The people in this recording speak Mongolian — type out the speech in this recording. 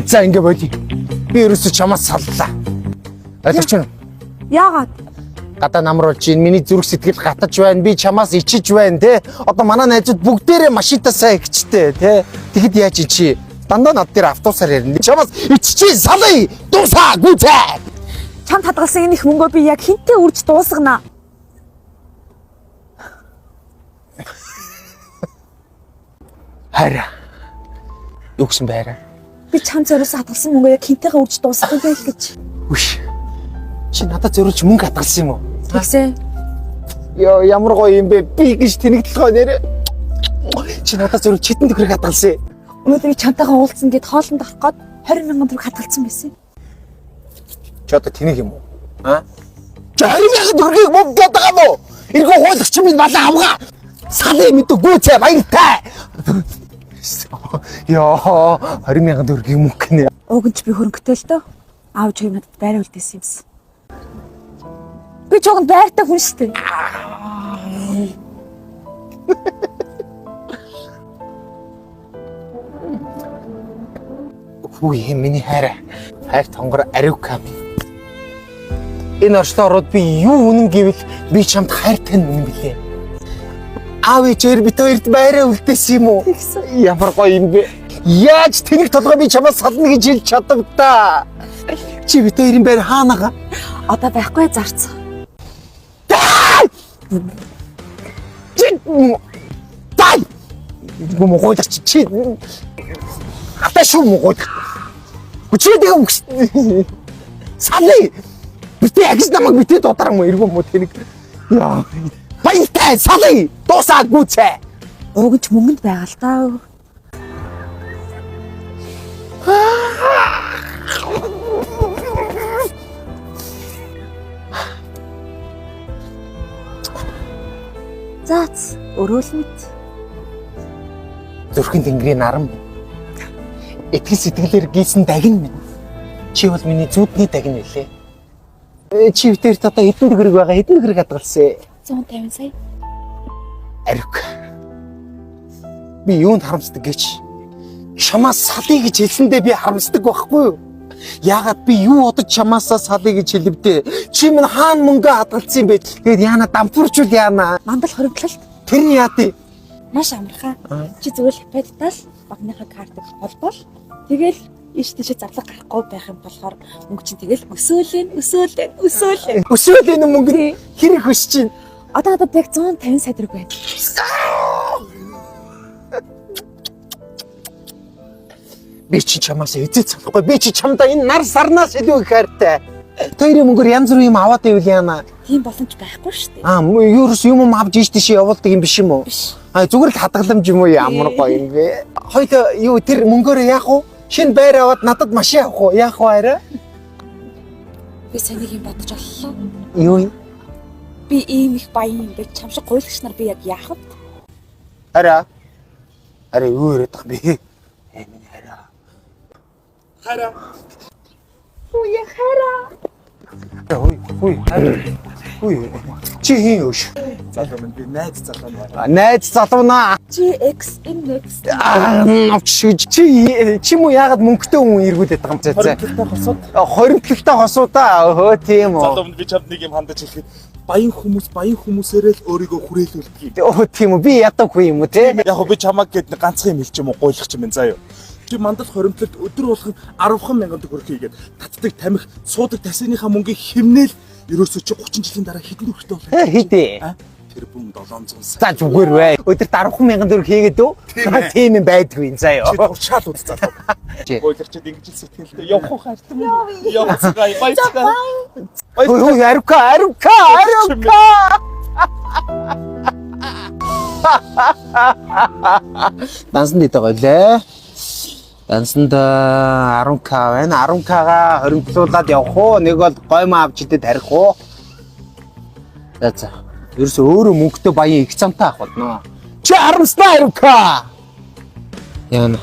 За ингэ болий. Би ерөөсөө чамаас саллаа. Ойлгож байна уу? Яагаад? Гадаа намруулж чинь миний зүрх сэтгэл гатаж байна. Би чамаас ичиж байна те. Одоо манай найзууд бүгдээрээ машинтаа сайн ихчтэй те. Тэгэд яаж чи? Дандаа над дээр автобусаар ярина. Чамаас иччихээ салъя. Дуусаа гүцээ. Чамд хадгалсан энэ их мөнгөө би яг хинтээ үрж дуусгана. Хараа. Юу гэсэн байраа? Би чам зориулсан хадгалсан мөнгөө яг хинтэйгээ үрж дуусгах байл гэж. Үш. Чи надад зориулж мөнгө хадгалсан юм уу? Тэгсэн. Йоо ямар гоё юм бэ? Би гэж тэнэгдлээ нэрэ. Чи надад зориулж хитэн төгрөг хадгалсан. Өнөөдөр чамтайгаа уулзсан гэд хоолнд авах гээд 20,000 төгрөг хадгалсан байсан. Чи одоо тэнэг юм уу? А? Чи 20,000 төгрөгийг мөнгөд байгаа мó? Иргэн хуулагч минь балаа авгаа. Салын мэдээ гүцээ баяртай. Йоо 20,000 төгрөгийн мөнгө нэ. Угэнч би хөрөнгөтэй л дөө. Аав чи надад байраа үлдээсэн юмсан. Би чогонд байртай хүн шүү дээ. Хүү миний хайр тонгор ариука. Энэ орчлон ороод би юу үнэн гэвэл би чамд хайртай юм билээ. Аав ичээр бит хоёрт байраа үлдээсэн юм уу? Ямар гоё юм бэ? Яаж тэнэг толгой би чамаас сална гэж хэлж чадав та? Чи бит хоёрын байр хаанага? Одоо байхгүй зарцсан. Дай! Гомогойч чи. Ата шүү могой. Хүчтэй үгс. Салли. Битээ агс намайг битээ дутар юм эргэн мө тэнэг. Яа. Баяртай салли. Дуусаа гүцээ. Угэнч мөнгөнд байгаа л таа. Заац өрөөл мэд. Зүрхэн тэнгэрийн нарам. Итгэл сэтгэлээр гийсэн дагин минь. Чи бол миний зүудний дагин байлээ. Чи битэрт одоо хэдэн төгрөг байгаа? Хэдэн төгрөг хадгалсан? 150 сая. Ариук. Би юунд харамсдаг гэж? Чамаас салъя гэж хэлсэндээ би харамсдаг байхгүй юу? Яагаад би юу бодож чамаасаа салъя гэж хэлвдээ? Чи минь хаана мөнгө хадгалсан юм бэ? Тэгээд яана дампуурчул яана? Мандал хоригдлалт. Тэр нь яатыг? Маш амархан. Чи зүгээр л iPad-таас багныхаа картыг холбоол. Тэгэл ийш тийш зарлаг гарахгүй байх юм болохоор мөнгө чинь тэгэл өсөөлэн. Өсөөлэн мөнгө хэрэг өсч чинь. Одоо яг 150 сая төгрөг байна. Би чи чамаас эзэт салахгүй. Би чи чамдаа энэ нар сарнаас илүү их хайртай. Тэрийн мөнгөөр янз бүрийн юм аваад ивэл яана. Тийм боломж байхгүй шүү дээ. Юурс юм авч ийш тийш явуулдаг юм биш юм уу? Биш. Зүгээр л хадгаламж юм уу ямар гоё юм бэ? Хоёул юу тэр мөнгөөр яах вэ? Шинэ байр аваад надад машин авах уу? Яах вэ арай? Би санийг юм бодож оллоо. Юу юм? Би ийм их баян юм бэ? Чам шиг гуйлагч нар би яг яах вэ? Арай юу яриад байгаа бэ? Миний хараа. Үе хараа. Ой. Чи хин юу ш? Залуу минь би найз залуу байна. Найз залуу наа. GX Next. Чи муу яагаад мөнгөтэй хүн эргүүлээд байгаа юм зэ. Хоримтлогтой хосуудаа. Өө тийм үү. Залуу минь би чамд нэг юм хандаж хэлэхэд баян хүмүүсээрээ л өөрийгөө хүрээлүүлдэг. Өө тийм үү. Би ядаггүй юм уу те? Яг би чамаг гээд ганцхан юм хэлчих юм уу гуйлагч юм заа юу. Чи мандал хоримтлолд өдөр болгон 10,000 төгрөг хийгээд татдаг тамхи суудаг тасныхаа мөнгийг хэмнээл ерөөсөө чи 30 жилийн дараа хэдэн төгрөгтэй болов? Хэдэ? Тэр бүм 700 сая. За зүгээр бай. Өдөрт 10,000 төгрөг хийгээд үү? Тийм юм байдгүй заа юу. Чи туршаал үз залуу. Гуйлагчд ингэж л сэтгэлтэй явах уу хайртай юм. Явцгаая баяцгаая. Ой арука. Дансан дээд байгаа лээ. Дансанд 10k байна. 10k-га хоримтлуулаад явах уу? Нэг бол гоймоо авч идэ тарих уу? За. Ерөөсөө өөрөө мөнгөтэй баян их замтай авах болно. Чи харамснаа 10k. Яна.